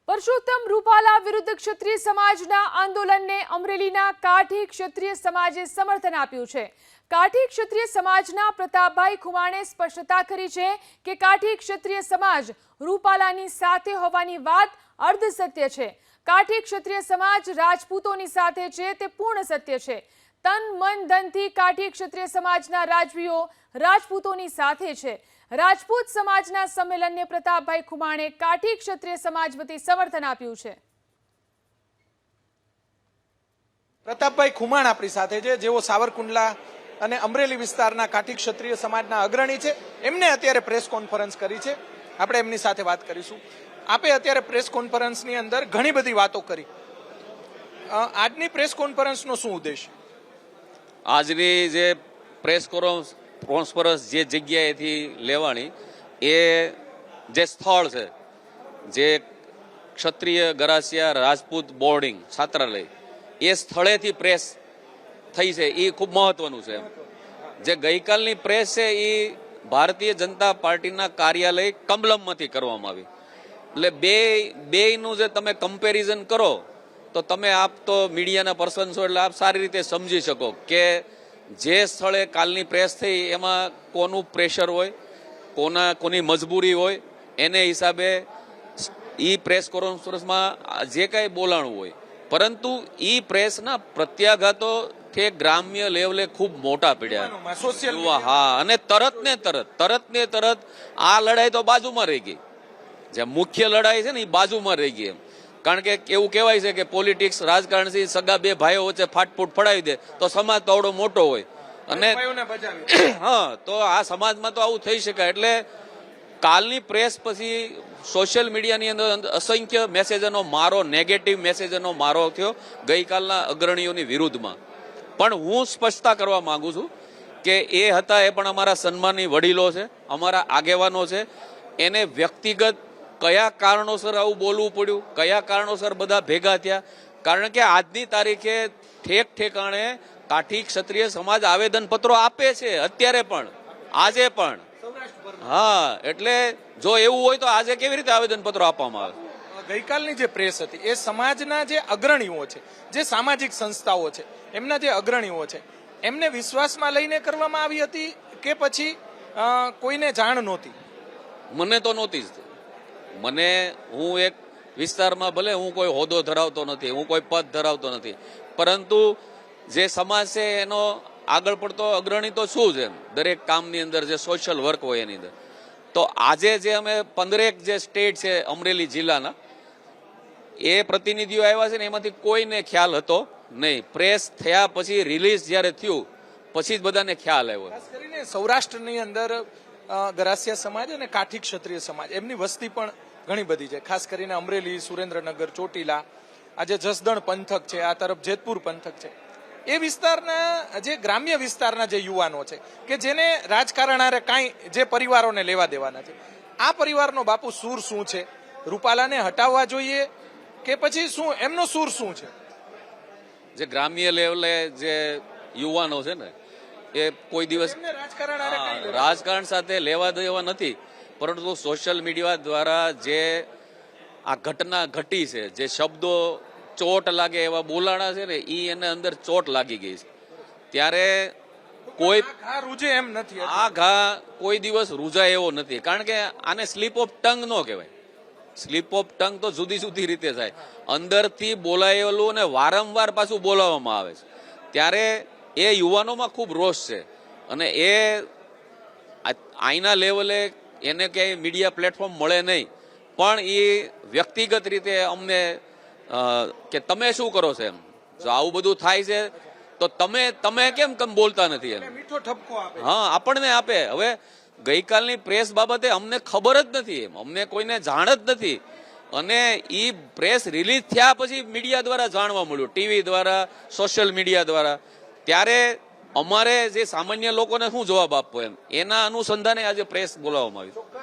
પરસોત્તમ રૂપાલા વિરુદ્ધ ક્ષત્રિય સમાજના આંદોલનને અમરેલીના કાઠી ક્ષત્રિય સમાજે સમર્થન આપ્યું છે। કાઠી ક્ષત્રિય સમાજના પ્રતાપભાઈ ખુમાણે સ્પષ્ટતા કરી છે કે કાઠી ક્ષત્રિય સમાજ રૂપાલાની સાથે હોવાની વાત અર્ધ સત્ય છે। કાઠી ક્ષત્રિય સમાજ રાજપૂતોની સાથે છે તે પૂર્ણ સત્ય છે। તન મન ધનથી કાઠી ક્ષત્રિય સમાજના રાજવીઓ રાજપૂતોની સાથે છે। રાજપૂત સમાજના સંમેલનને પ્રતાપભાઈ ખુમાણે કાઠી ક્ષત્રિય સમાજ વતી સમર્થન આપ્યું છે। પ્રતાપભાઈ ખુમાણ આપણી સાથે છે, જેઓ સાવરકુંડલા અને અમરેલી વિસ્તારના કાઠી ક્ષત્રિય સમાજના અગ્રણી છે। એમને અત્યારે પ્રેસ કોન્ફરન્સ કરી છે, આપણે એમની સાથે વાત કરીશું। આપે અત્યારે પ્રેસ કોન્ફરન્સની અંદર ઘણી બધી વાતો કરી, આજની પ્રેસ કોન્ફરન્સનો શું ઉદ્દેશ? આજની જે પ્રેસ કોન્ફરન્સ જે જગ્યાએથી લેવાની, એ જે સ્થળ છે, જે ક્ષત્રિય ગરાસિયા રાજપૂત બોર્ડિંગ છાત્રાલય, એ સ્થળેથી પ્રેસ થઈ છે, એ ખૂબ મહત્વનું છે। જે ગઈકાલની પ્રેસ છે એ ભારતીય જનતા પાર્ટીના કાર્યાલય કમલમમાંથી કરવામાં આવી, એટલે બેયનું જે તમે કમ્પેરિઝન કરો તો તમે આપ તો મીડિયાના પર્સન છો એટલે આપ સારી રીતે સમજી શકો કે જે સ્થળે કાલની પ્રેસ થઈ એમાં કોનું પ્રેશર હોય, કોની મજબૂરી હોય, એને હિસાબે ઈ પ્રેસ કોન્ફરન્સમાં જે કાંઈ બોલાણું હોય, પરંતુ ઈ પ્રેસના પ્રત્યાઘાતો ઠેક ગ્રામ્ય લેવલે ખૂબ મોટા પડ્યા। હા, અને તરત ને તરત આ લડાઈ તો બાજુમાં રહી ગઈ। જે મુખ્ય લડાઈ છે ને એ બાજુમાં રહી ગઈ, કારણ કે એવું કહેવાય છે કે પોલિટિક્સ રાજકારણથી સગા બે ભાઈઓ વચ્ચે ફાટફૂટ ફડાવી દે તો સમાજ તો આવડો મોટો હોય, અને હા, તો આ સમાજમાં તો આવું થઈ શકાય। એટલે કાલની પ્રેસ પછી સોશિયલ મીડિયાની અંદર અસંખ્ય મેસેજનો મારો, નેગેટિવ મેસેજનો મારો થયો ગઈકાલના અગ્રણીઓની વિરુદ્ધમાં। પણ હું સ્પષ્ટતા કરવા માંગુ છું કે એ હતા એ પણ અમારા સન્માનની વડીલો છે, અમારા આગેવાનો છે। એને વ્યક્તિગત કયા કારણોસર આવું બોલવું પડ્યું, કયા કારણોસર બધા ભેગા થયા, કારણ કે આજની તારીખે ઠેક ઠેકાણે કાઠી ક્ષત્રિય સમાજ આવેદન પત્રો આપે છે, અત્યારે પણ, આજે પણ। હા, એટલે જો એવું હોય તો આજે કેવી રીતે આવેદન પત્રો આપવામાં આવે? ગઈકાલની જે પ્રેસ હતી એ સમાજના જે અગ્રણીઓ છે, જે સામાજિક સંસ્થાઓ છે, એમના જે અગ્રણીઓ છે, એમને વિશ્વાસમાં લઈને કરવામાં આવી હતી કે પછી કોઈને જાણ નહોતી? મને તો નહોતી જ। હું એક વિસ્તારમાં, ભલે હું કોઈ હોદ્દો ધરાવતો નથી, હું કોઈ પદ ધરાવતો નથી, પરંતુ જે સમાજ છે એનો આગળ પડતો અગ્રણી તો શું છે દરેક કામની અંદર, જે સોશિયલ વર્ક હોય એની અંદર। તો આજે જે અમે 15 જે સ્ટેટ છે અમરેલી જિલ્લાના, એ પ્રતિનિધિઓ આવ્યા છે ને, એમાંથી કોઈને ખ્યાલ હતો નહીં। પ્રેસ થયા પછી, રિલીઝ જ્યારે થયું પછી જ બધાને ખ્યાલ આવ્યો। ખાસ કરીને સૌરાષ્ટ્રની અંદર ગરાસિયા સમાજ અને કાઠી ક્ષત્રિય સમાજ, એમની વસ્તી પણ ઘણી બધી છે। ખાસ કરીને અમરેલી, સુરેન્દ્રનગર, ચોટીલા, આજે જસદણ પંથક છે, આ તરફ જેતપુર પંથક છે, એ વિસ્તારના જે ગ્રામ્ય વિસ્તારના જે યુવાનો છે કે જેને રાજકારણ હારે કાંઈ, જે પરિવારોને લેવા દેવા નથી, આ પરિવારનો બાપુ સૂર શું છે? રૂપાલાને હટાવવા જોઈએ કે પછી શું એમનો સૂર શું છે? જે ગ્રામ્ય લેવલે જે યુવાનો છે ને, એ કોઈ દિવસ રાજકારણ સાથે લેવા દેવા નથી, પરંતુ સોશિયલ મીડિયા દ્વારા જે આ ઘટના ઘટી છે, જે શબ્દો ચોટ લાગે એવા બોલાણા છે ને, એને અંદર ચોટ લાગી ગઈ છે। ત્યારે કોઈ એમ નથી, આ ઘા કોઈ દિવસ રૂજાય એવો નથી, કારણ કે આને સ્લીપ ઓફ ટંગ ન કહેવાય। સ્લીપ ઓફ ટંગ તો જુદી જુદી રીતે થાય, અંદરથી બોલાયેલું અને વારંવાર પાછું બોલાવવામાં આવે છે, ત્યારે એ યુવાનોમાં ખૂબ રોષ છે। અને એ આઈના લેવલે એને ક્યાંય મીડિયા પ્લેટફોર્મ મળે નહીં, પણ એ વ્યક્તિગત રીતે અમને કે તમે શું કરો છો એમ, જો આવું બધું થાય છે તો તમે કેમ બોલતા નથી એમ મીઠો ઠપકો આપે। હા, આપણને આપે। હવે ગઈકાલની પ્રેસ બાબતે અમને ખબર જ નથી, એમ અમને કોઈને જાણ જ નથી, અને એ પ્રેસ રિલીઝ થયા પછી મીડિયા દ્વારા જાણવા મળ્યું, ટીવી દ્વારા, સોશિયલ મીડિયા દ્વારા। ત્યારે અમારે જે સામાન્ય લોકોને શું જવાબ આપવો એમ, એના અનુસંધાને આજે પ્રેસ બોલાવવામાં આવી।